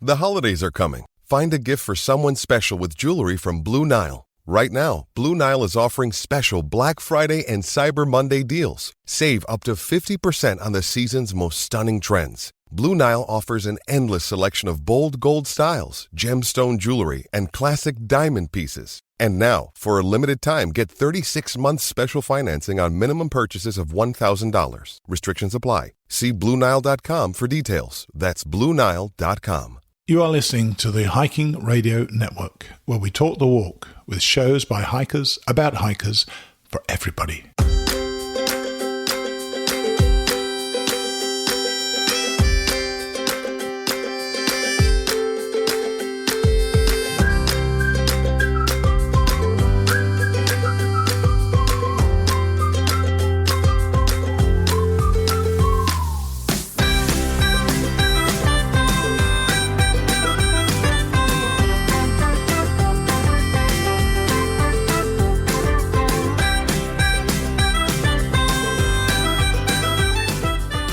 The holidays are coming. Find a gift for someone special with jewelry from Blue Nile. Right now, Blue Nile is offering special Black Friday and Cyber Monday deals. Save up to 50% on the season's most stunning trends. Blue Nile offers an endless selection of bold gold styles, gemstone jewelry, and classic diamond pieces. And now, for a limited time, get 36 months special financing on minimum purchases of $1,000. Restrictions apply. See BlueNile.com for details. That's BlueNile.com. You are listening to the Hiking Radio Network, where we talk the walk with shows by hikers, about hikers, for everybody.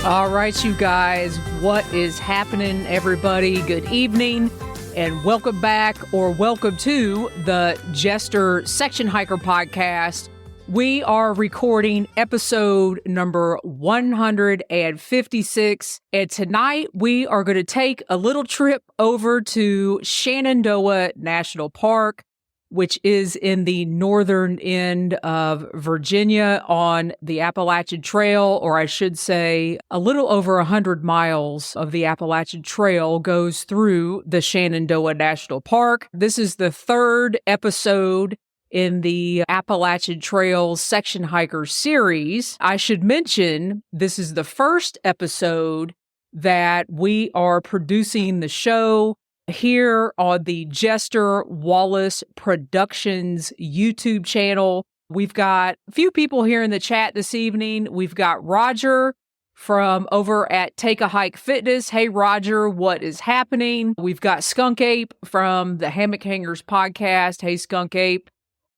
All right, you guys, what is happening, everybody? Good evening, and welcome back, or welcome to the Jester Section Hiker Podcast. We are recording episode number 156, and tonight we are going to take a little trip over to Shenandoah National Park, which is in the northern end of Virginia on the Appalachian Trail, or I should say a little over 100 miles of the Appalachian Trail goes through the Shenandoah National Park. This is the third episode in the Appalachian Trail Section Hiker series. I should mention this is the first episode that we are producing the show here on the Jester Wallace Productions YouTube channel. We've got a few people here in the chat this evening. We've got Roger from over at Take a Hike Fitness. Hey, Roger, what is happening? We've got Skunk Ape from the Hammock Hangers podcast. Hey, Skunk Ape.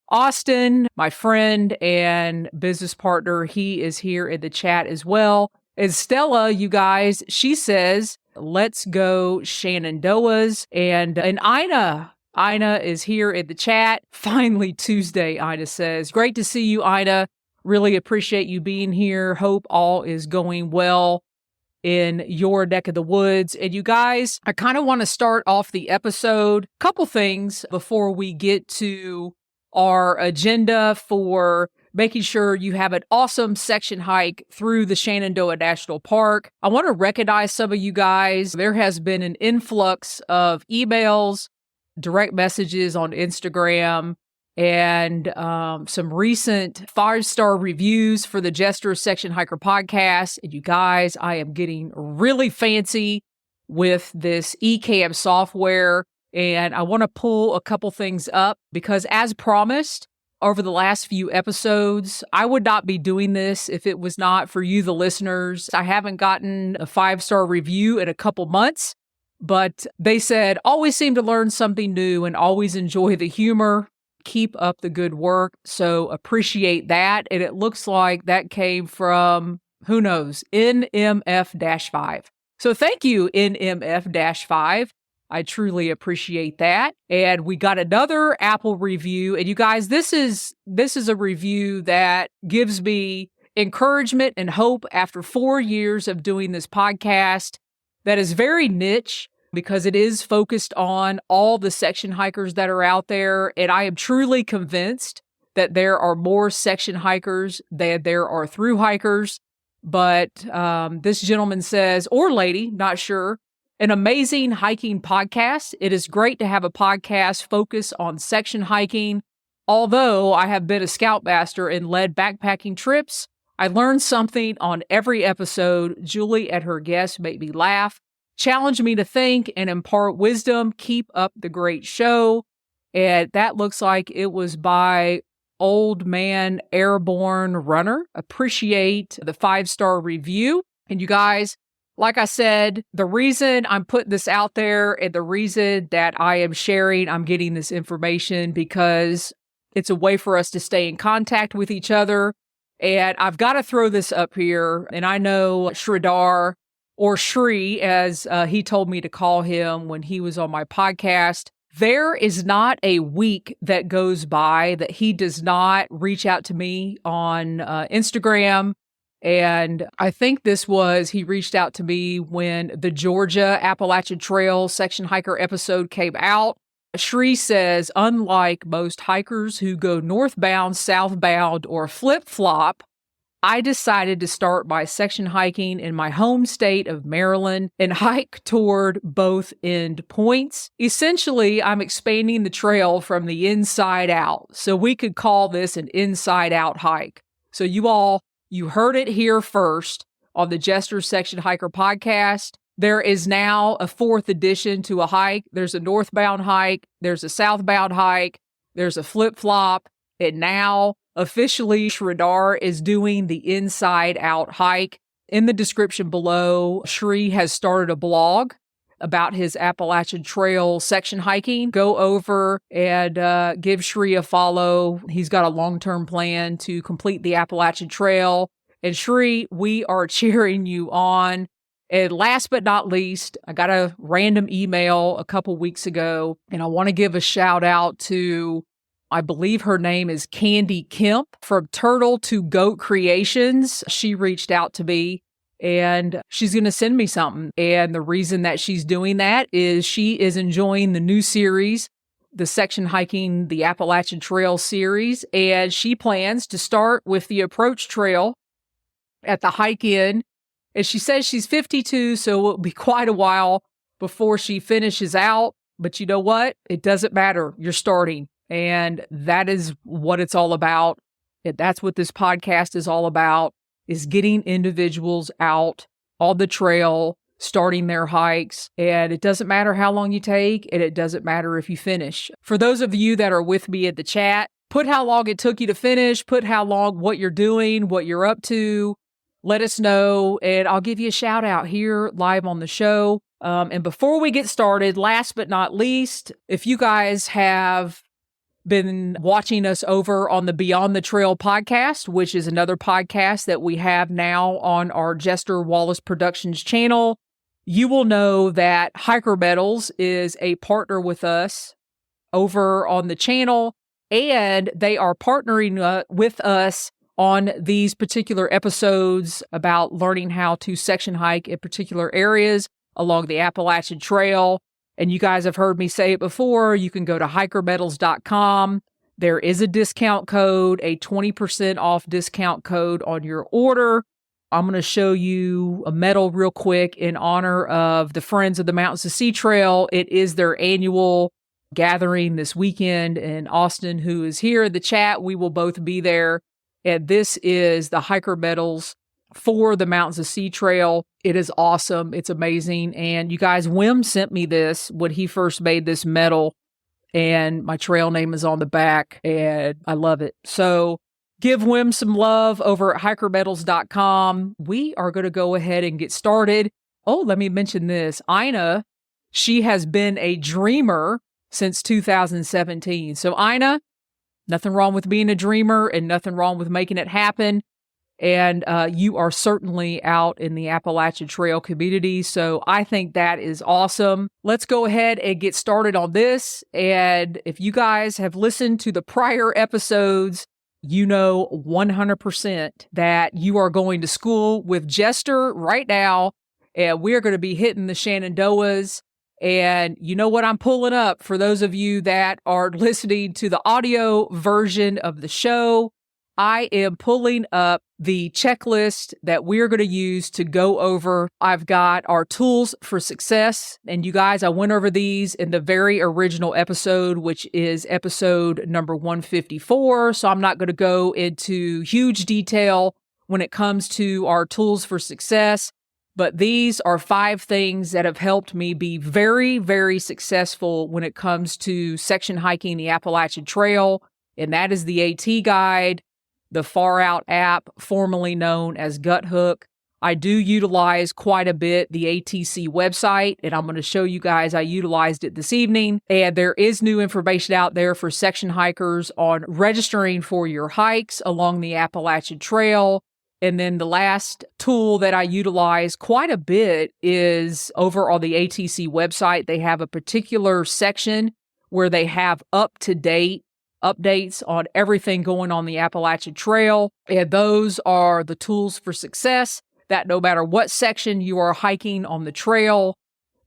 Austin, my friend and business partner, he is here in the chat as well. And Stella, you guys, she says, let's go Shenandoahs. And Ina is here in the chat. Finally Tuesday, Ina says. Great to see you, Ina. Really appreciate you being here. Hope all is going well in your neck of the woods. And you guys, I kind of want to start off the episode. Couple things before we get to our agenda for making sure you have an awesome section hike through the Shenandoah National Park. I want to recognize some of you guys. There has been an influx of emails, direct messages on Instagram, and some recent 5-star reviews for the Jester Section Hiker podcast. And you guys, I am getting really fancy with this eCam software, and I want to pull a couple things up because, as promised, over the last few episodes, I would not be doing this if it was not for you, the listeners. I haven't gotten a 5-star review in a couple months, but they said, always seem to learn something new and always enjoy the humor. Keep up the good work. So appreciate that. And it looks like that came from, who knows, NMF-5. So thank you, NMF-5. I truly appreciate that. And we got another Apple review. And you guys, this is a review that gives me encouragement and hope after 4 years of doing this podcast that is very niche because it is focused on all the section hikers that are out there. And I am truly convinced that there are more section hikers than there are through hikers. But this gentleman says, or lady, not sure, an amazing hiking podcast. It is great to have a podcast focus on section hiking. Although I have been a scoutmaster and led backpacking trips, I learned something on every episode. Julie and her guests make me laugh, challenge me to think, and impart wisdom. Keep up the great show. And that looks like it was by Old Man Airborne Runner. Appreciate the 5-star review. And you guys, like I said, the reason I'm putting this out there and the reason that I am sharing, I'm getting this information because it's a way for us to stay in contact with each other. And I've got to throw this up here. And I know Sridhar or Shri, as he told me to call him when he was on my podcast. There is not a week that goes by that he does not reach out to me on Instagram. And I think he reached out to me when the Georgia Appalachian Trail section hiker episode came out. Shri says, unlike most hikers who go northbound, southbound, or flip-flop, I decided to start my section hiking in my home state of Maryland and hike toward both end points. Essentially, I'm expanding the trail from the inside out. So we could call this an inside out hike. So you heard it here first on the Jester Section Hiker podcast. There is now a fourth addition to a hike. There's a northbound hike. There's a southbound hike. There's a flip-flop. And now, officially, Sridhar is doing the inside-out hike. In the description below, Shri has started a blog about his Appalachian Trail section hiking. Go over and give Shri a follow. He's got a long-term plan to complete the Appalachian Trail. And Shri, we are cheering you on. And last but not least, I got a random email a couple weeks ago, and I want to give a shout out to, I believe her name is Candy Kemp from Turtle to Goat Creations. She reached out to me and she's going to send me something. And the reason that she's doing that is she is enjoying the new series, the section hiking, the Appalachian Trail series. And she plans to start with the approach trail at the hike in. And she says she's 52, so it'll be quite a while before she finishes out. But you know what? It doesn't matter. You're starting. And that is what it's all about. That's what this podcast is all about, is getting individuals out on the trail, starting their hikes. And it doesn't matter how long you take, and it doesn't matter if you finish. For those of you that are with me in the chat, put how long it took you to finish, put what you're doing, what you're up to. Let us know, and I'll give you a shout out here live on the show. And before we get started, last but not least, if you guys have been watching us over on the Beyond the Trail podcast, which is another podcast that we have now on our Jester Wallace Productions channel, you will know that Hiker Metals is a partner with us over on the channel, and they are partnering with us on these particular episodes about learning how to section hike in particular areas along the Appalachian Trail. And you guys have heard me say it before. You can go to hikermetals.com. There is a discount code, a 20% off discount code on your order. I'm going to show you a medal real quick in honor of the Friends of the Mountains to Sea Trail. It is their annual gathering this weekend, and Austin, who is here in the chat, we will both be there. And this is the hiker medals for the Mountains of Sea Trail. It is awesome. It's amazing. And you guys, Wim sent me this when he first made this medal, and my trail name is on the back, and I love it. So give Wim some love over at hikermetals.com. We are going to go ahead and get started. Oh, let me mention this. Ina, she has been a dreamer since 2017. So Ina, nothing wrong with being a dreamer and nothing wrong with making it happen. And you are certainly out in the Appalachian Trail community. So I think that is awesome. Let's go ahead and get started on this. And if you guys have listened to the prior episodes, you know 100% that you are going to school with Jester right now. And we're going to be hitting the Shenandoahs. And you know what I'm pulling up for those of you that are listening to the audio version of the show. I am pulling up the checklist that we're going to use to go over. I've got our tools for success. And you guys, I went over these in the very original episode, which is episode number 154. So I'm not going to go into huge detail when it comes to our tools for success. But these are 5 things that have helped me be very, very successful when it comes to section hiking the Appalachian Trail. And that is the AT Guide, the Far Out app, formerly known as Guthook. I do utilize quite a bit the ATC website, and I'm going to show you guys I utilized it this evening. And there is new information out there for section hikers on registering for your hikes along the Appalachian Trail. And then the last tool that I utilize quite a bit is over on the ATC website. They have a particular section where they have up-to-date updates on everything going on the Appalachian Trail. And those are the tools for success, that no matter what section you are hiking on the trail,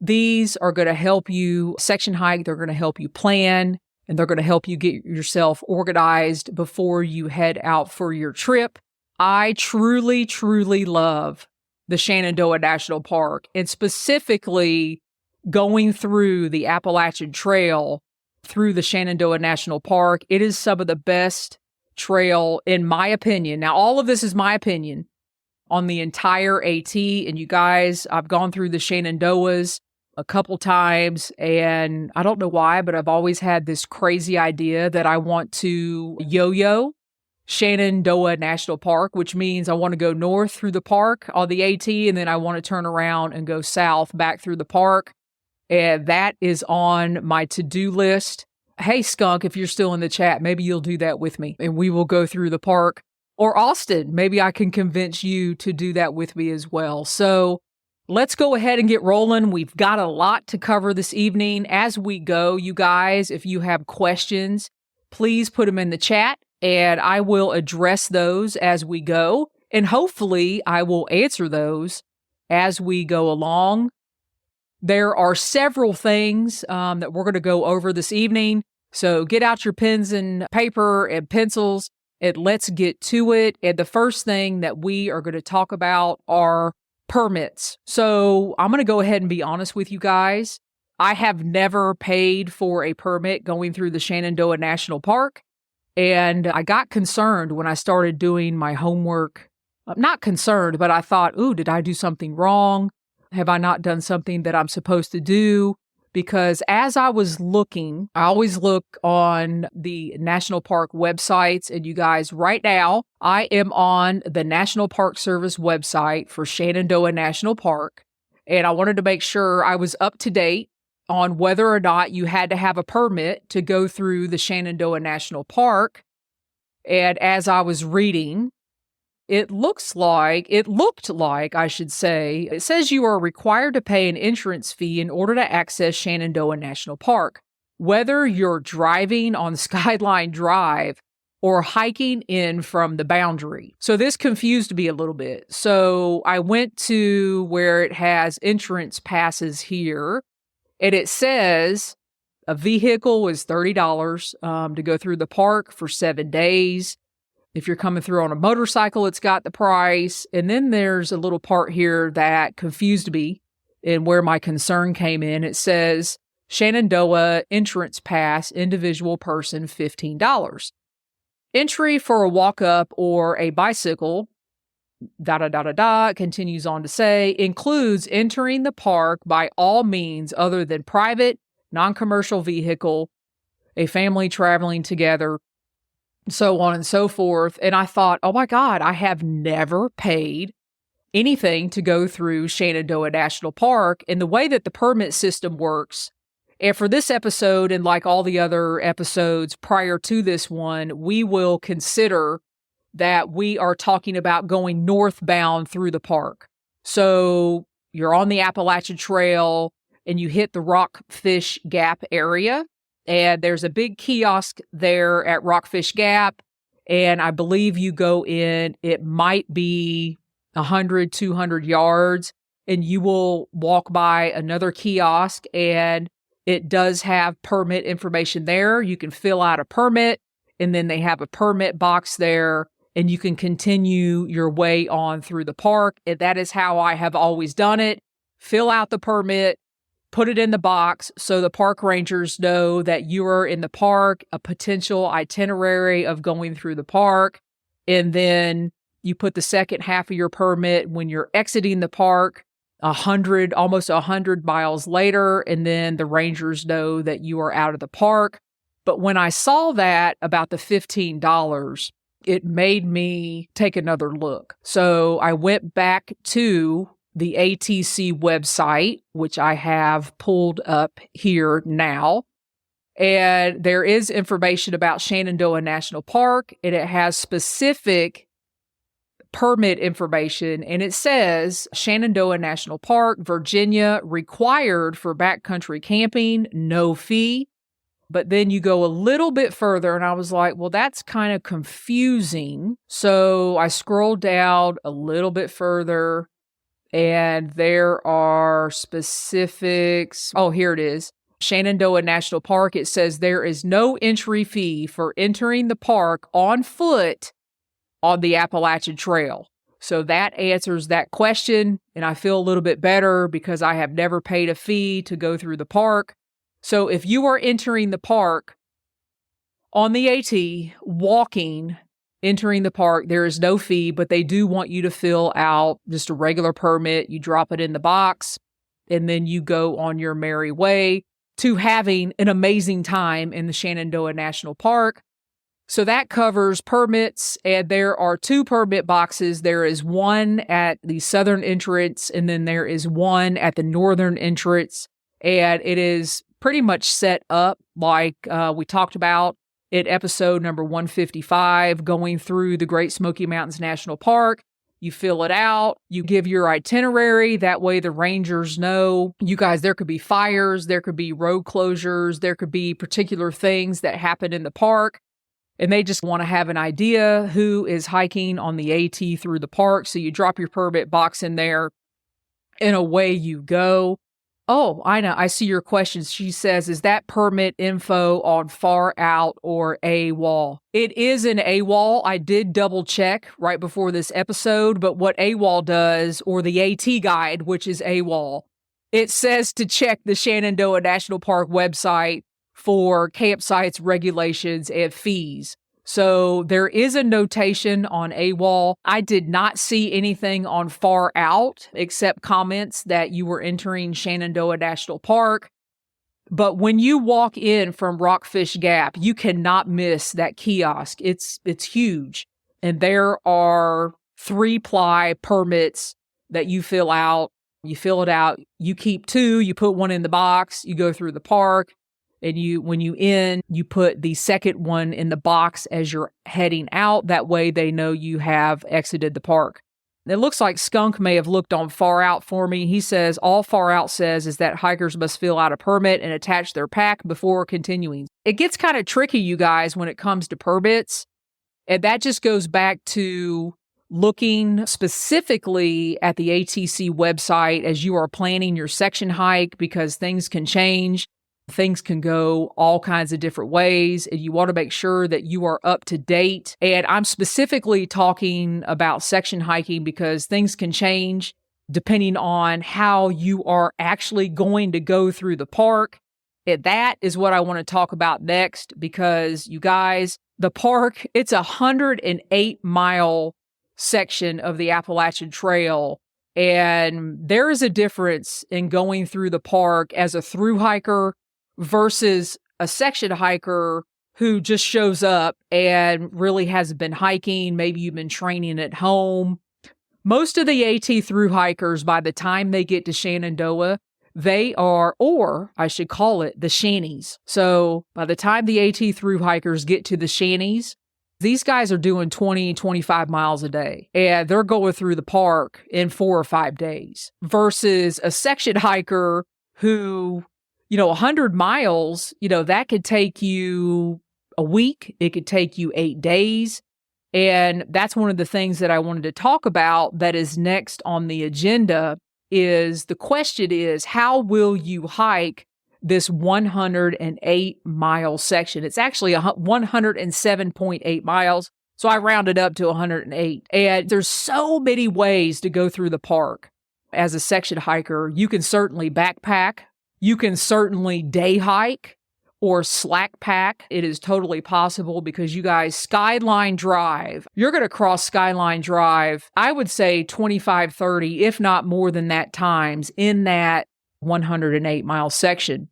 these are going to help you section hike. They're going to help you plan, and they're going to help you get yourself organized before you head out for your trip. I truly, truly love the Shenandoah National Park, and specifically going through the Appalachian Trail through the Shenandoah National Park. It is some of the best trail, in my opinion. Now, all of this is my opinion on the entire AT. And you guys, I've gone through the Shenandoahs a couple times, and I don't know why, but I've always had this crazy idea that I want to yo-yo Shenandoah National Park, which means I want to go north through the park on the AT, and then I want to turn around and go south back through the park. And that is on my to-do list. Hey, Skunk, if you're still in the chat, maybe you'll do that with me and we will go through the park. Or Austin, maybe I can convince you to do that with me as well. So let's go ahead and get rolling. We've got a lot to cover this evening. As we go, you guys, if you have questions, please put them in the chat and I will address those as we go. And hopefully I will answer those as we go along. There are several things that we're going to go over this evening. So get out your pens and paper and pencils and let's get to it. And the first thing that we are going to talk about are permits. So I'm going to go ahead and be honest with you guys. I have never paid for a permit going through the Shenandoah National Park. And I got concerned when I started doing my homework. I'm not concerned, but I thought, ooh, did I do something wrong? Have I not done something that I'm supposed to do? Because as I was looking, I always look on the National Park websites. And you guys, right now, I am on the National Park Service website for Shenandoah National Park. And I wanted to make sure I was up to date on whether or not you had to have a permit to go through the Shenandoah National Park. And as I was reading, it looked like, I should say, it says you are required to pay an entrance fee in order to access Shenandoah National Park, whether you're driving on Skyline Drive or hiking in from the boundary. So this confused me a little bit. So I went to where it has entrance passes here, and it says a vehicle is $30 to go through the park for 7 days. If you're coming through on a motorcycle, it's got the price. And then there's a little part here that confused me and where my concern came in. It says Shenandoah entrance pass, individual person, $15. Entry for a walk-up or a bicycle, continues on to say, includes entering the park by all means other than private, non-commercial vehicle, a family traveling together, so on and so forth. And I thought, oh my God, I have never paid anything to go through Shenandoah National Park. And the way that the permit system works, and for this episode and like all the other episodes prior to this one, we will consider that we are talking about going northbound through the park. So you're on the Appalachian Trail and you hit the Rockfish Gap area. And there's a big kiosk there at Rockfish Gap. And I believe you go in, it might be 100, 200 yards, and you will walk by another kiosk, and it does have permit information there. You can fill out a permit, and then they have a permit box there, and you can continue your way on through the park. And that is how I have always done it. Fill out the permit, put it in the box so the park rangers know that you are in the park, a potential itinerary of going through the park. And then you put the second half of your permit when you're exiting the park, almost 100 miles later. And then the rangers know that you are out of the park. But when I saw that about the $15, it made me take another look. So I went back to the ATC website, which I have pulled up here now. And there is information about Shenandoah National Park, and it has specific permit information, and it says Shenandoah National Park, Virginia, required for backcountry camping, no fee. But then you go a little bit further, and I was like, well, that's kind of confusing. So I scrolled down a little bit further, and there are specifics. Oh, here it is. Shenandoah National Park. It says there is no entry fee for entering the park on foot on the Appalachian Trail. So that answers that question, and I feel a little bit better because I have never paid a fee to go through the park. So if you are entering the park on the AT, walking, entering the park, there is no fee, but they do want you to fill out just a regular permit. You drop it in the box, and then you go on your merry way to having an amazing time in the Shenandoah National Park. So that covers permits, and there are 2 permit boxes. There is one at the southern entrance, and then there is one at the northern entrance, and it is pretty much set up like we talked about in episode number 155, going through the Great Smoky Mountains National Park. You fill it out, you give your itinerary, that way the rangers know, you guys, there could be fires, there could be road closures, there could be particular things that happen in the park, and they just want to have an idea who is hiking on the AT through the park. So you drop your permit box in there, and away you go. Oh, I know. I see your questions. She says, is that permit info on Far Out or AWOL? It is an AWOL. I did double check right before this episode, but what AWOL does, or the AT guide, which is AWOL, it says to check the Shenandoah National Park website for campsites, regulations, and fees. So there is a notation on AWOL. I did not see anything on Far Out except comments that you were entering Shenandoah National Park. But when you walk in from Rockfish Gap, you cannot miss that kiosk. It's huge. And there are 3-ply permits that you fill out. You fill it out. You keep 2. You put 1 in the box. You go through the park. And when you end, you put the second one in the box as you're heading out. That way they know you have exited the park. It looks like Skunk may have looked on Far Out for me. He says, all Far Out says is that hikers must fill out a permit and attach their pack before continuing. It gets kind of tricky, you guys, when it comes to permits. And that just goes back to looking specifically at the ATC website as you are planning your section hike, because things can change. Things can go all kinds of different ways, and you want to make sure that you are up to date. And I'm specifically talking about section hiking because things can change depending on how you are actually going to go through the park. And that is what I want to talk about next, because you guys, the park, it's a 108-mile section of the Appalachian Trail. And there is a difference in going through the park as a thru hiker versus a section hiker who just shows up and really hasn't been hiking. Maybe you've been training at home. Most of the AT thru hikers, by the time they get to Shenandoah, they are, or I should call it, the shanties. So by the time the AT thru hikers get to the shanties, these guys are doing 20, 25 miles a day, and they're going through the park in 4 or 5 days versus a section hiker who, 100 miles, that could take you a week. It could take you 8 days. And that's one of the things that I wanted to talk about that is next on the agenda. Is the question is, how will you hike this 108-mile section? It's actually 107.8 miles. So I rounded up to 108. And there's so many ways to go through the park. As a section hiker, you can certainly backpack. You can certainly day hike or slack pack. It is totally possible because you guys, Skyline Drive, you're going to cross Skyline Drive, I would say 25, 30, if not more than that times in that 108-mile section.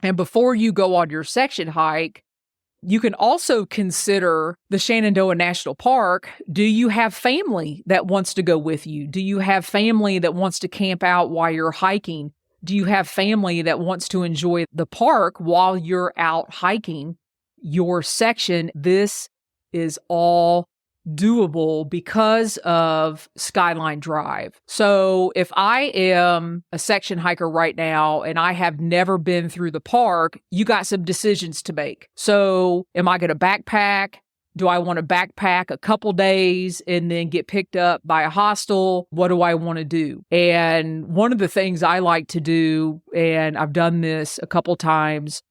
And before you go on your section hike, you can also consider the Shenandoah National Park. Do you have family that wants to go with you? Do you have family that wants to camp out while you're hiking? Do you have family that wants to enjoy the park while you're out hiking your section? This is all doable because of Skyline Drive. So if I am a section hiker right now and I have never been through the park, you got some decisions to make. So am I going to backpack? Do I want to backpack a couple days and then get picked up by a hostel? What do I want to do? And one of the things I like to do, and I've done this a couple times,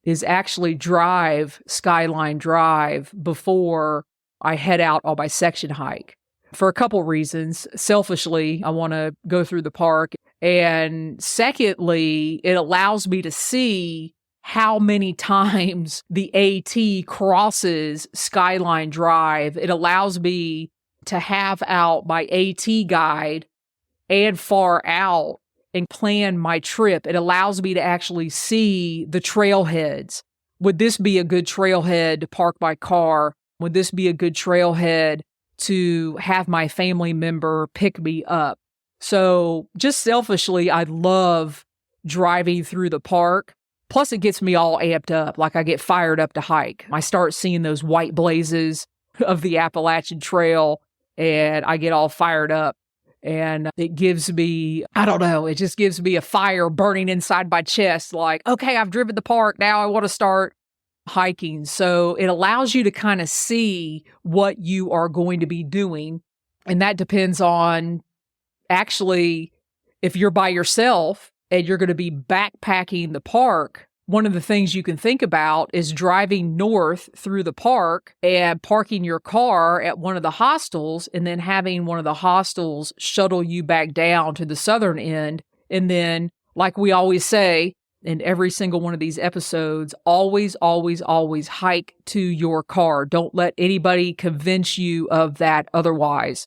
is actually drive Skyline Drive before I head out on my section hike for a couple reasons. Selfishly, I want to go through the park. And secondly, it allows me to see how many times the AT crosses Skyline Drive. It allows me to have out my AT guide and far out and plan my trip. It allows me to actually see the trailheads. Would this be a good trailhead to park my car? Would this be a good trailhead to have my family member pick me up? So just selfishly, I love driving through the park. Plus, it gets me all amped up. Like, I get fired up to hike. I start seeing those white blazes of the Appalachian Trail, and I get all fired up. And it gives me, I don't know, it just gives me a fire burning inside my chest. Like, okay, I've driven the park. Now I want to start hiking. So it allows you to kind of see what you are going to be doing. And that depends on actually, if you're by yourself and you're going to be backpacking the park, one of the things you can think about is driving north through the park and parking your car at one of the hostels and then having one of the hostels shuttle you back down to the southern end. And then, like we always say in every single one of these episodes, always, always, always hike to your car. Don't let anybody convince you of that otherwise.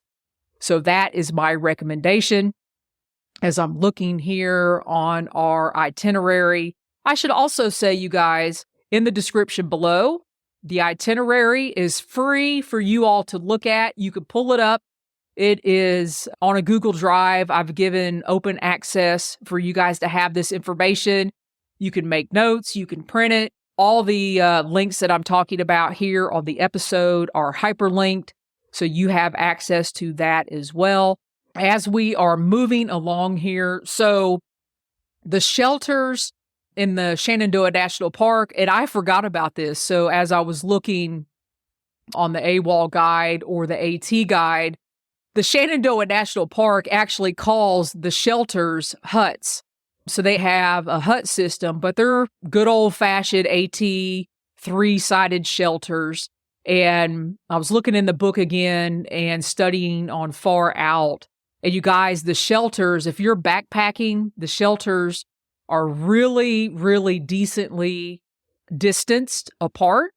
So that is my recommendation. As I'm looking here on our itinerary, I should also say, you guys, in the description below, the itinerary is free for you all to look at. You can pull it up. It is on a Google Drive. I've given open access for you guys to have this information. You can make notes. You can print it. All the links that I'm talking about here on the episode are hyperlinked, so you have access to that as well. As we are moving along here, so the shelters in the Shenandoah National Park, and I forgot about this. So as I was looking on the AWOL guide or the AT guide, the Shenandoah National Park actually calls the shelters huts. So they have a hut system, but they're good old-fashioned AT three-sided shelters. And I was looking in the book again and studying on Far Out. And you guys, the shelters, if you're backpacking, the shelters are really, really decently distanced apart.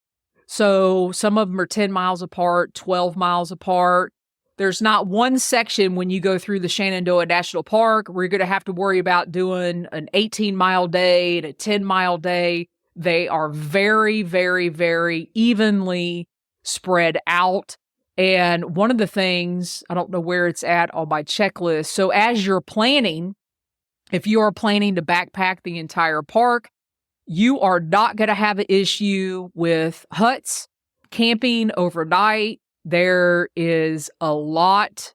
So some of them are 10 miles apart, 12 miles apart. There's not one section when you go through the Shenandoah National Park where you're going to have to worry about doing an 18-mile day and a 10-mile day. They are very, very, very evenly spread out. And one of the things, I don't know where it's at on my checklist. So as you're planning, if you are planning to backpack the entire park, you are not going to have an issue with huts, camping overnight. There is a lot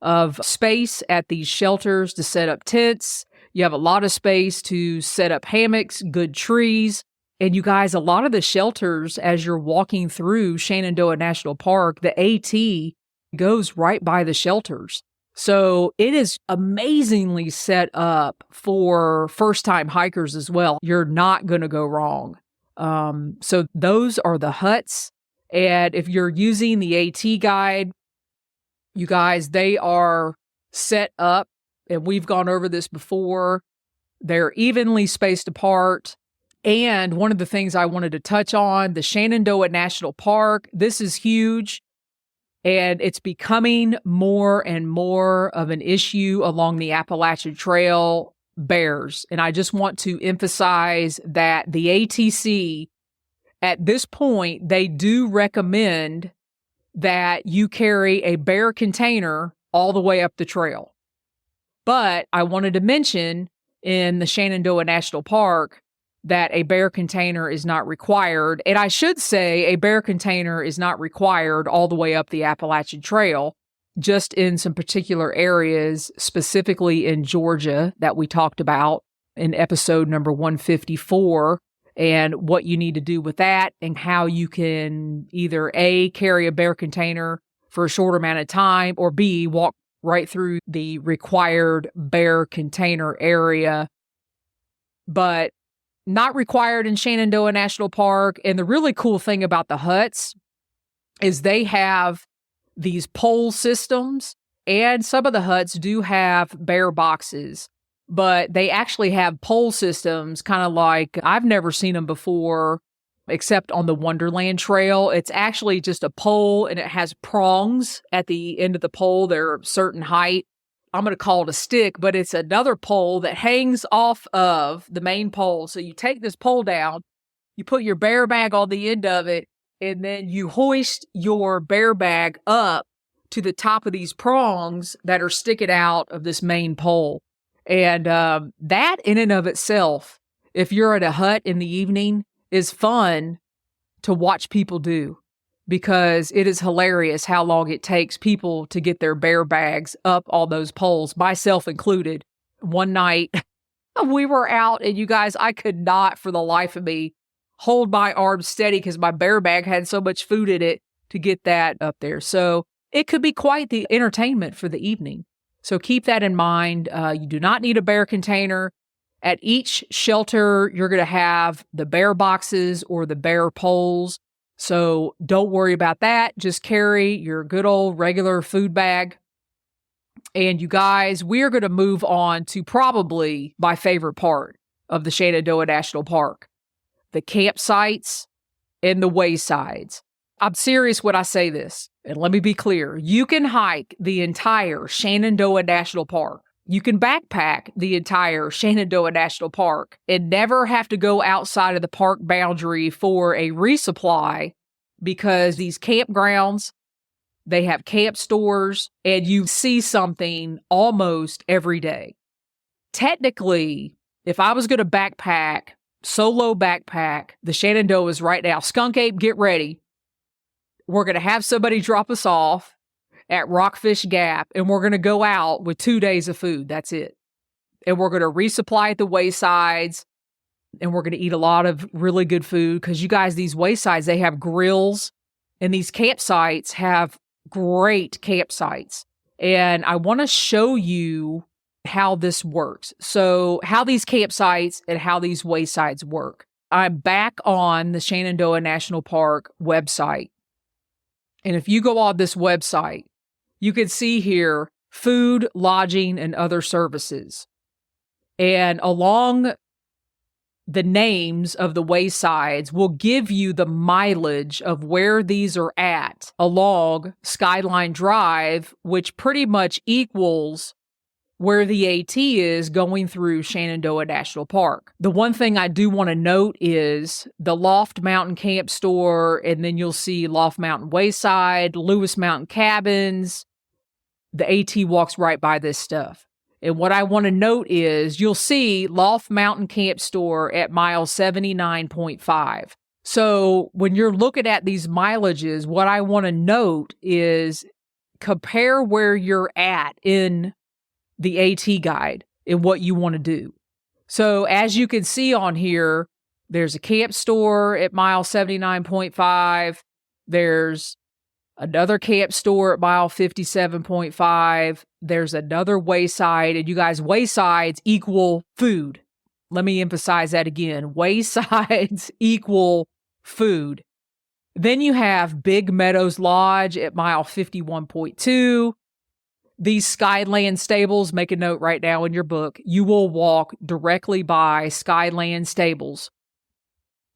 of space at these shelters to set up tents. You have a lot of space to set up hammocks, good trees. And you guys, a lot of the shelters, as you're walking through Shenandoah National Park, the AT goes right by the shelters. So it is amazingly set up for first-time hikers as well. You're not going to go wrong. So those are the huts. And if you're using the AT guide, you guys, they are set up, and we've gone over this before. They're evenly spaced apart. And one of the things I wanted to touch on, the Shenandoah National Park, this is huge. And it's becoming more and more of an issue along the Appalachian Trail, bears. And I just want to emphasize that the ATC, at this point, they do recommend that you carry a bear container all the way up the trail. But I wanted to mention in the Shenandoah National Park, that a bear container is not required. And I should say a bear container is not required all the way up the Appalachian Trail, just in some particular areas, specifically in Georgia that we talked about in episode number 154, and what you need to do with that and how you can either A, carry a bear container for a short amount of time, or B, walk right through the required bear container area. But not required in Shenandoah National Park. And the really cool thing about the huts is they have these pole systems, and some of the huts do have bear boxes, but they actually have pole systems, kind of like, I've never seen them before, except on the Wonderland Trail. It's actually just a pole, and it has prongs at the end of the pole. They're a certain height. I'm going to call it a stick, but it's another pole that hangs off of the main pole. So you take this pole down, you put your bear bag on the end of it, and then you hoist your bear bag up to the top of these prongs that are sticking out of this main pole. And that in and of itself, if you're at a hut in the evening, is fun to watch people do, because it is hilarious how long it takes people to get their bear bags up all those poles, myself included. One night we were out, and you guys, I could not for the life of me hold my arms steady because my bear bag had so much food in it to get that up there. So it could be quite the entertainment for the evening. So keep that in mind. You do not need a bear container. At each shelter, you're going to have the bear boxes or the bear poles. So don't worry about that. Just carry your good old regular food bag. And you guys, we're going to move on to probably my favorite part of the Shenandoah National Park: the campsites and the waysides. I'm serious when I say this, and let me be clear. You can hike the entire Shenandoah National Park. You can backpack the entire Shenandoah National Park and never have to go outside of the park boundary for a resupply, because these campgrounds, they have camp stores, and you see something almost every day. Technically, if I was going to backpack, solo backpack the Shenandoahs right now, Skunk Ape, get ready. We're going to have somebody drop us off at Rockfish Gap, and we're going to go out with 2 days of food. That's it. And we're going to resupply at the Waysides, and we're going to eat a lot of really good food, because you guys, these Waysides, they have grills, and these campsites have great campsites. And I want to show you how this works. So how these campsites and how these Waysides work. I'm back on the Shenandoah National Park website. And if you go on this website, you can see here food, lodging, and other services. And along the names of the Waysides will give you the mileage of where these are at along Skyline Drive, which pretty much equals where the AT is going through Shenandoah National Park. The one thing I do want to note is the Loft Mountain Camp Store, and then you'll see Loft Mountain Wayside, Lewis Mountain Cabins. The AT walks right by this stuff. And what I want to note is you'll see Loft Mountain Camp Store at mile 79.5. So when you're looking at these mileages, what I want to note is compare where you're at in the AT guide and what you want to do. So as you can see on here, there's a camp store at mile 79.5. There's another camp store at mile 57.5. There's another Wayside. And you guys, Waysides equal food. Let me emphasize that again. Waysides equal food. Then you have Big Meadows Lodge at mile 51.2. These Skyland Stables, make a note right now in your book, you will walk directly by Skyland Stables.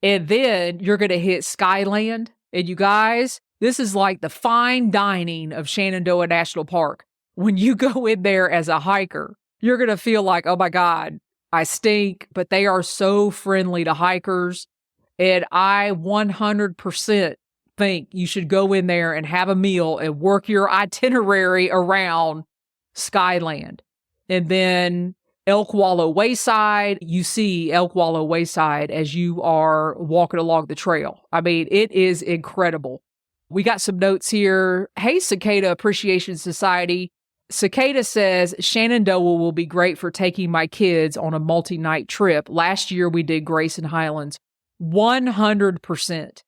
And then you're going to hit Skyland. And you guys, this is like the fine dining of Shenandoah National Park. When you go in there as a hiker, you're going to feel like, oh my God, I stink, but they are so friendly to hikers. And I 100% think you should go in there and have a meal and work your itinerary around Skyland. And then Elk Wallow Wayside. You see Elk Wallow Wayside as you are walking along the trail. I mean, it is incredible. We got some notes here. Hey, Cicada Appreciation Society. Cicada says, Shenandoah will be great for taking my kids on a multi-night trip. Last year we did Grayson Highlands. 100%.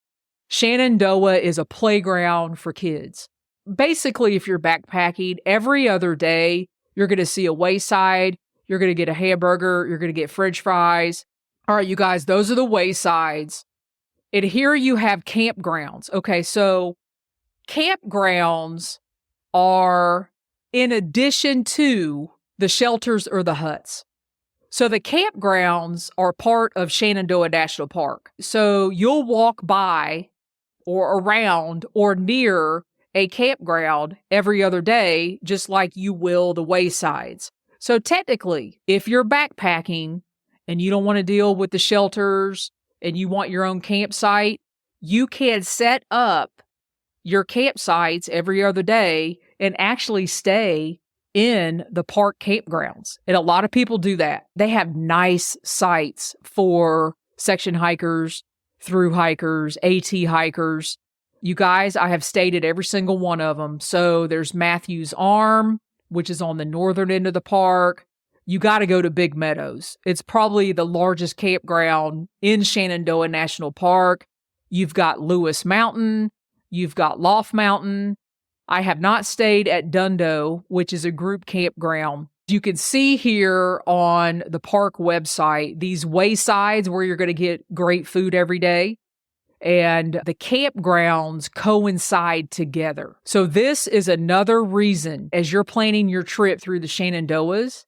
Shenandoah is a playground for kids. Basically, if you're backpacking, every other day, you're going to see a Wayside. You're going to get a hamburger. You're going to get French fries. All right, you guys, those are the Waysides. And here you have campgrounds. Okay, so campgrounds are in addition to the shelters or the huts. So the campgrounds are part of Shenandoah National Park. So you'll walk by or around or near a campground every other day, just like you will the Waysides. So technically, if you're backpacking and you don't want to deal with the shelters and you want your own campsite, you can set up your campsites every other day and actually stay in the park campgrounds. And a lot of people do that. They have nice sites for section hikers, through hikers, AT hikers. You guys, I have stayed at every single one of them. So there's Matthews Arm, which is on the northern end of the park. You got to go to Big Meadows. It's probably the largest campground in Shenandoah National Park. You've got Lewis Mountain. You've got Loft Mountain. I have not stayed at Dundo, which is a group campground. You can see here on the park website, these Waysides where you're going to get great food every day. And the campgrounds coincide together. So this is another reason, as you're planning your trip through the Shenandoahs,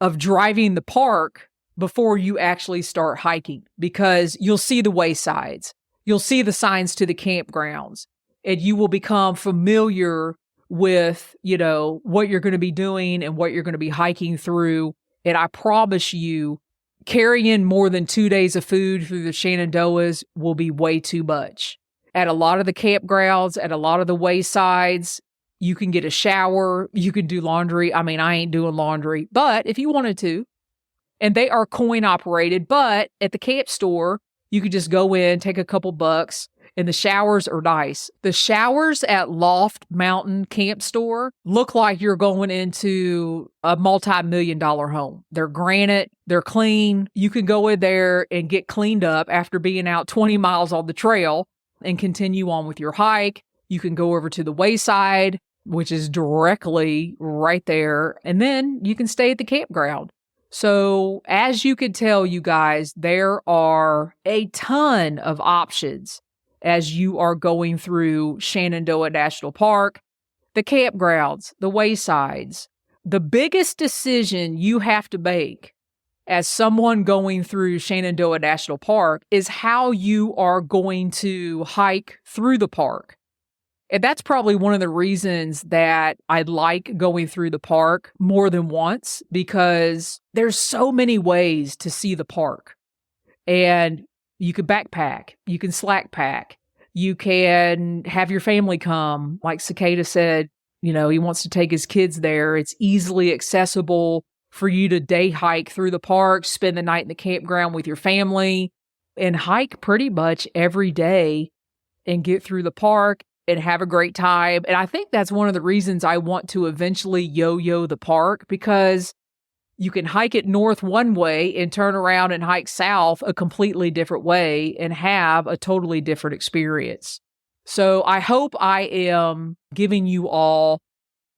of driving the park before you actually start hiking, because you'll see the Waysides. You'll see the signs to the campgrounds, and you will become familiar with, what you're going to be doing and what you're going to be hiking through. And I promise you, carrying more than 2 days of food through the Shenandoahs will be way too much. At a lot of the campgrounds, at a lot of the Waysides, you can get a shower, you can do laundry. I mean, I ain't doing laundry, but if you wanted to, and they are coin operated, but at the camp store, you could just go in, take a couple bucks, and the showers are nice. The showers at Loft Mountain Camp Store look like you're going into a multi-million-dollar home. They're granite, they're clean. You can go in there and get cleaned up after being out 20 miles on the trail and continue on with your hike. You can go over to the Wayside, which is directly right there, and then you can stay at the campground. So as you can tell, you guys, there are a ton of options as you are going through Shenandoah National Park, the campgrounds, the Waysides. The biggest decision you have to make as someone going through Shenandoah National Park is how you are going to hike through the park. And that's probably one of the reasons that I like going through the park more than once, because there's so many ways to see the park. And you can backpack, you can slack pack, you can have your family come. Like Cicada said, he wants to take his kids there. It's easily accessible for you to day hike through the park, spend the night in the campground with your family, and hike pretty much every day and get through the park and have a great time. And I think that's one of the reasons I want to eventually yo-yo the park, because you can hike it north one way and turn around and hike south a completely different way and have a totally different experience. So I hope I am giving you all,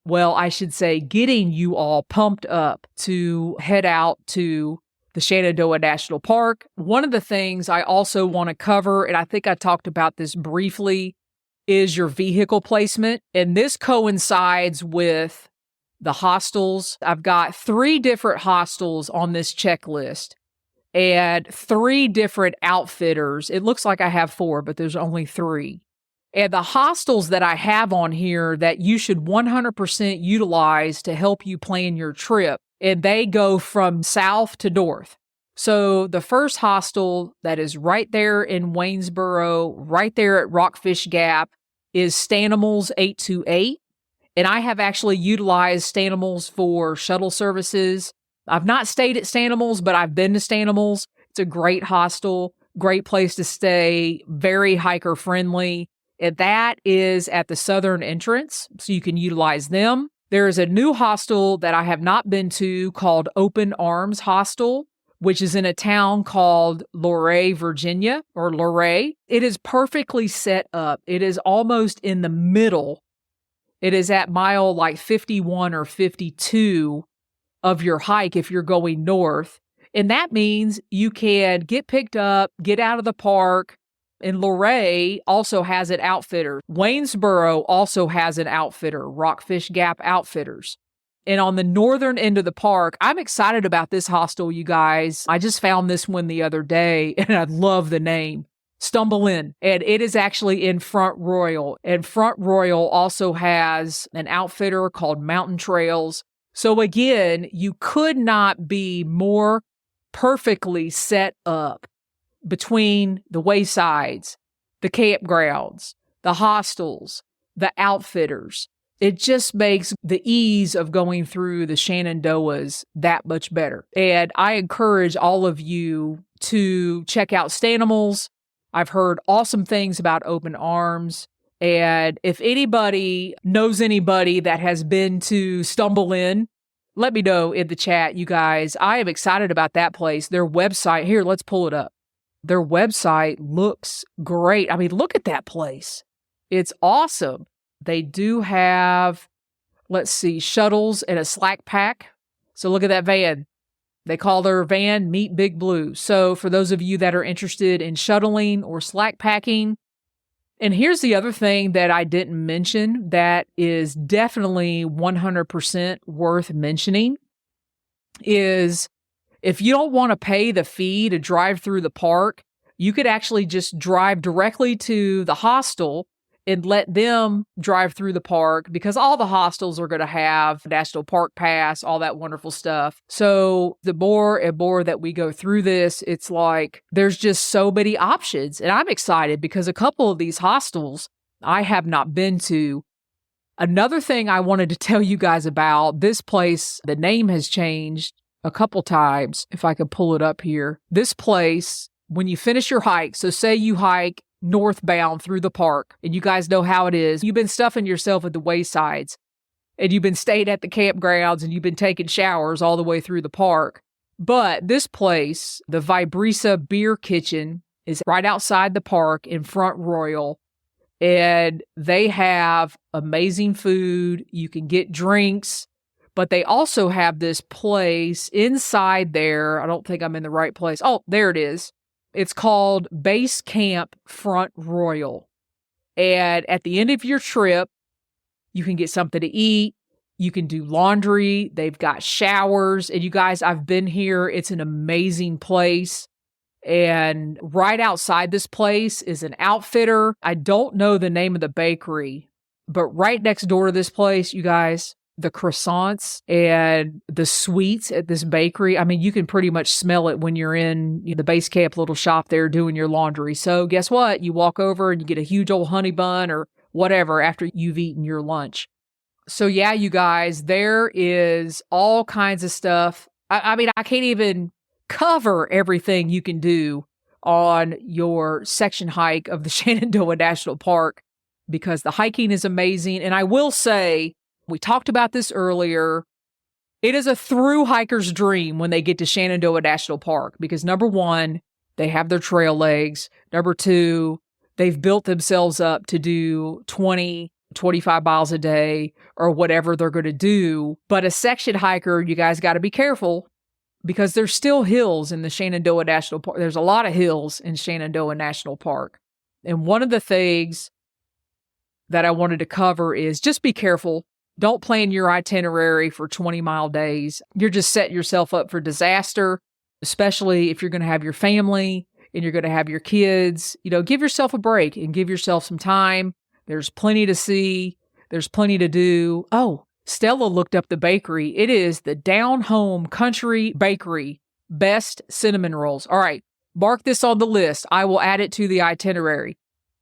getting you all pumped up to head out to the Shenandoah National Park. One of the things I also want to cover, and I think I talked about this briefly, is your vehicle placement. And this coincides with the hostels. I've got 3 different hostels on this checklist and 3 different outfitters. It looks like I have 4, but there's only 3. And the hostels that I have on here that you should 100% utilize to help you plan your trip, and they go from south to north. So the first hostel that is right there in Waynesboro, right there at Rockfish Gap, is Stanimals 828. And I have actually utilized Stanimals for shuttle services I've not stayed at Stanimals, but I've been to Stanimals. It's a great hostel, great place to stay, very hiker friendly. And that is at the southern entrance, so you can utilize them. There is a new hostel that I have not been to called Open Arms Hostel, which is in a town called Luray, Virginia, or Luray. It is perfectly set up. It is almost in the middle. It is at mile like 51 or 52 of your hike if you're going north. And that means you can get picked up, get out of the park. And Luray also has an outfitter. Waynesboro also has an outfitter, Rockfish Gap Outfitters. And on the northern end of the park, I'm excited about this hostel, you guys. I just found this one the other day, and I love the name. Stumble In. And it is actually in Front Royal. And Front Royal also has an outfitter called Mountain Trails. So again, you could not be more perfectly set up between the Waysides, the campgrounds, the hostels, the outfitters. It just makes the ease of going through the Shenandoahs that much better. And I encourage all of you to check out Stanimals. I've heard awesome things about Open Arms. And if anybody knows anybody that has been to Stumble In, let me know in the chat, you guys. I am excited about that place. Their website, here, let's pull it up. Their website looks great. I mean, look at that place. It's awesome. They do have, let's see, shuttles and a slack pack. So look at that van. They call their van Meet Big Blue. So for those of you that are interested in shuttling or slack packing, and here's the other thing that I didn't mention that is definitely 100% worth mentioning is if you don't want to pay the fee to drive through the park, you could actually just drive directly to the hostel and let them drive through the park because all the hostels are going to have National Park Pass, all that wonderful stuff. So the more and more that we go through this, it's like there's just so many options. And I'm excited because a couple of these hostels I have not been to. Another thing I wanted to tell you guys about, this place, the name has changed a couple times, if I could pull it up here. This place, when you finish your hike, so say you hike northbound through the park, and you guys know how it is. You've been stuffing yourself at the Waysides, and you've been staying at the campgrounds, and you've been taking showers all the way through the park. But this place, the Vibrisa Beer Kitchen, is right outside the park in Front Royal, and they have amazing food. You can get drinks. But they also have this place inside there. I don't think I'm in the right place. Oh, there it is. It's called Base Camp Front Royal. And at the end of your trip, you can get something to eat. You can do laundry. They've got showers. And you guys, I've been here. It's an amazing place. And right outside this place is an outfitter. I don't know the name of the bakery, but right next door to this place, you guys, the croissants and the sweets at this bakery. I mean, you can pretty much smell it when you're in the base camp little shop there doing your laundry. So guess what? You walk over and you get a huge old honey bun or whatever after you've eaten your lunch. So yeah, you guys, there is all kinds of stuff. I mean, I can't even cover everything you can do on your section hike of the Shenandoah National Park because the hiking is amazing. And I will say, we talked about this earlier. It is a thru hiker's dream when they get to Shenandoah National Park because number one, they have their trail legs. Number two, they've built themselves up to do 20, 25 miles a day or whatever they're going to do. But a section hiker, you guys got to be careful because there's still hills in the Shenandoah National Park. There's a lot of hills in Shenandoah National Park. And one of the things that I wanted to cover is just be careful. Don't plan your itinerary for 20-mile days. You're just setting yourself up for disaster, especially if you're going to have your family and you're going to have your kids. You know, give yourself a break and give yourself some time. There's plenty to see. There's plenty to do. Oh, Stella looked up the bakery. It is the Down Home Country Bakery. Best cinnamon rolls. All right, mark this on the list. I will add it to the itinerary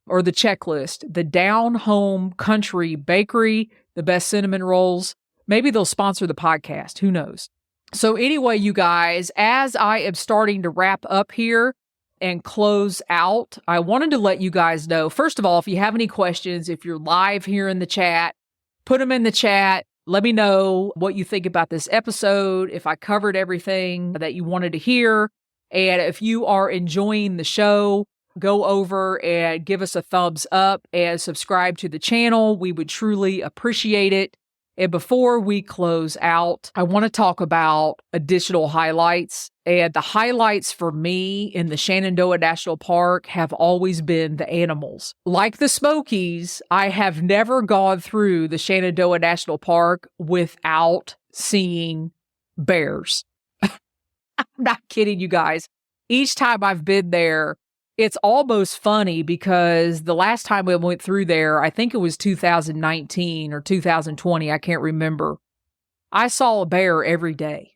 or the checklist. The Down Home Country Bakery. The best cinnamon rolls. Maybe they'll sponsor the podcast. Who knows? So anyway, you guys, as I am starting to wrap up here and close out, I wanted to let you guys know, first of all, if you have any questions, if you're live here in the chat, put them in the chat. Let me know what you think about this episode, if I covered everything that you wanted to hear. And if you are enjoying the show, go over and give us a thumbs up and subscribe to the channel. We would truly appreciate it. And before we close out, I want to talk about additional highlights. And the highlights for me in the Shenandoah National Park have always been the animals. Like the Smokies, I have never gone through the Shenandoah National Park without seeing bears. I'm not kidding you guys. Each time I've been there, it's almost funny because the last time we went through there, I think it was 2019 or 2020, I can't remember. I saw a bear every day.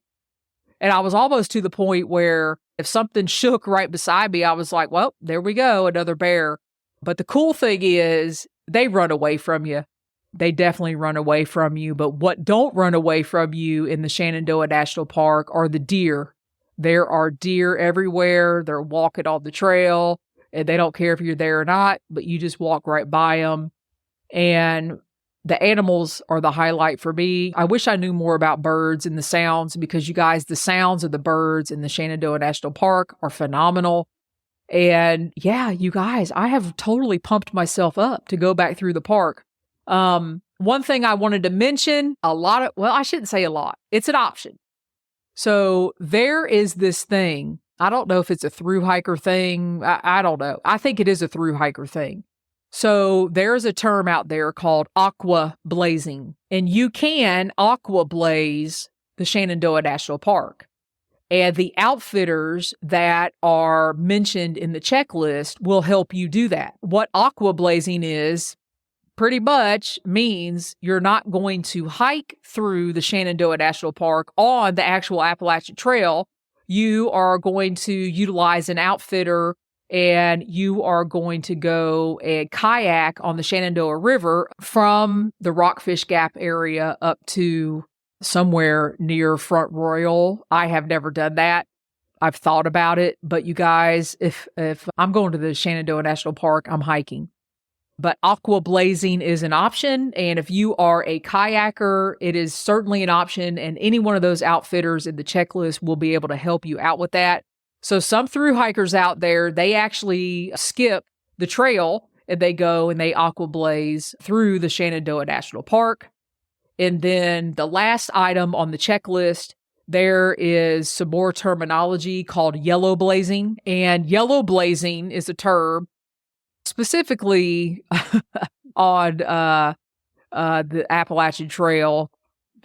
And I was almost to the point where if something shook right beside me, I was like, well, there we go, another bear. But the cool thing is they run away from you. They definitely run away from you. But what don't run away from you in the Shenandoah National Park are the deer. There are deer everywhere. They're walking on the trail, and they don't care if you're there or not, but you just walk right by them. And the animals are the highlight for me. I wish I knew more about birds and the sounds because, you guys, the sounds of the birds in the Shenandoah National Park are phenomenal. And yeah, you guys, I have totally pumped myself up to go back through the park. One thing I wanted to mention, I shouldn't say a lot. It's an option. So there is this thing. I don't know if it's a thru hiker thing. I don't know. I think it is a thru hiker thing. So there's a term out there called aqua blazing, and you can aqua blaze the Shenandoah National Park. And the outfitters that are mentioned in the checklist will help you do that. What aqua blazing is, pretty much means you're not going to hike through the Shenandoah National Park on the actual Appalachian Trail. You are going to utilize an outfitter and you are going to go and kayak on the Shenandoah River from the Rockfish Gap area up to somewhere near Front Royal. I have never done that. I've thought about it, but you guys, if I'm going to the Shenandoah National Park, I'm hiking. But aqua blazing is an option. And if you are a kayaker, it is certainly an option. And any one of those outfitters in the checklist will be able to help you out with that. So some thru hikers out there, they actually skip the trail and they go and they aqua blaze through the Shenandoah National Park. And then the last item on the checklist, there is some more terminology called yellow blazing. And yellow blazing is a term specifically on the Appalachian Trail.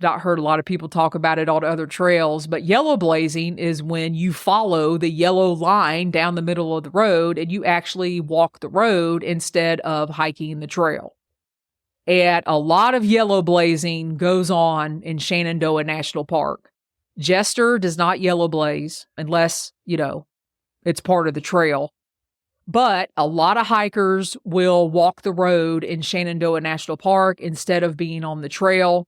Not heard a lot of people talk about it on other trails, but yellow blazing is when you follow the yellow line down the middle of the road and you actually walk the road instead of hiking the trail. And a lot of yellow blazing goes on in Shenandoah National Park. Jester does not yellow blaze unless, it's part of the trail. But a lot of hikers will walk the road in Shenandoah National Park instead of being on the trail.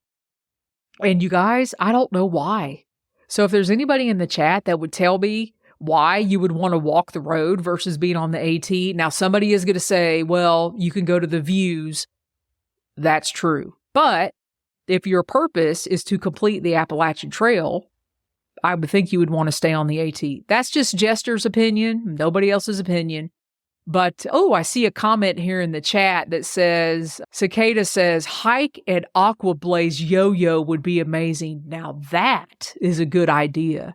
And you guys, I don't know why. So if there's anybody in the chat that would tell me why you would want to walk the road versus being on the AT. Now, somebody is going to say, well, you can go to the views. That's true. But if your purpose is to complete the Appalachian Trail, I would think you would want to stay on the AT. That's just Jester's opinion, nobody else's opinion. But, I see a comment here in the chat that says, Cicada says, hike and aqua blaze yo-yo would be amazing. Now that is a good idea.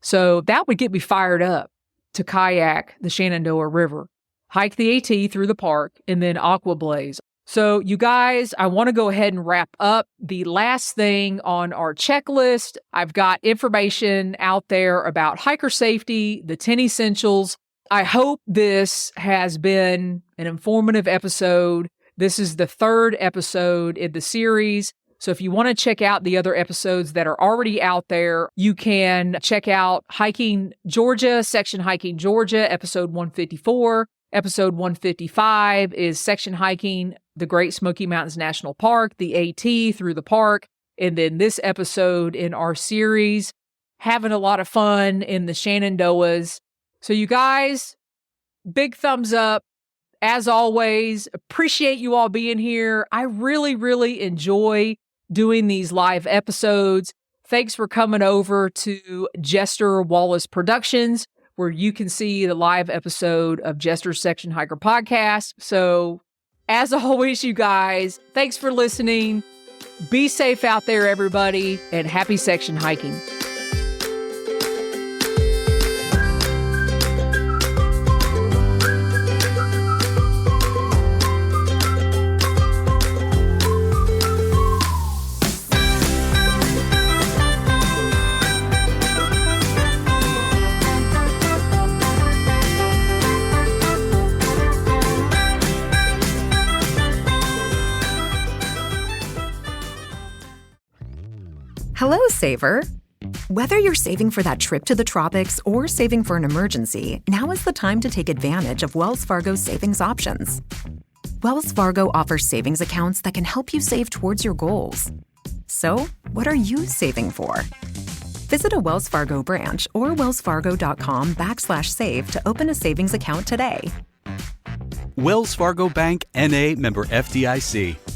So that would get me fired up to kayak the Shenandoah River, hike the AT through the park, and then aqua blaze. So you guys, I want to go ahead and wrap up. The last thing on our checklist, I've got information out there about hiker safety, the 10 essentials. I hope this has been an informative episode. This is the third episode in the series. So if you want to check out the other episodes that are already out there, you can check out Hiking Georgia, Section Hiking Georgia, episode 154. Episode 155 is Section Hiking the Great Smoky Mountains National Park, the AT through the park. And then this episode in our series having a lot of fun in the Shenandoahs. So you guys, big thumbs up. As always, appreciate you all being here. I really, really enjoy doing these live episodes. Thanks for coming over to Jester Wallace Productions, where you can see the live episode of Jester's Section Hiker podcast. So, as always, you guys, thanks for listening. Be safe out there, everybody, and happy section hiking. Hello, saver. Whether you're saving for that trip to the tropics or saving for an emergency, now is the time to take advantage of Wells Fargo's savings options. Wells Fargo offers savings accounts that can help you save towards your goals. So, what are you saving for? Visit a Wells Fargo branch or wellsfargo.com/save to open a savings account today. Wells Fargo Bank, N.A., member FDIC.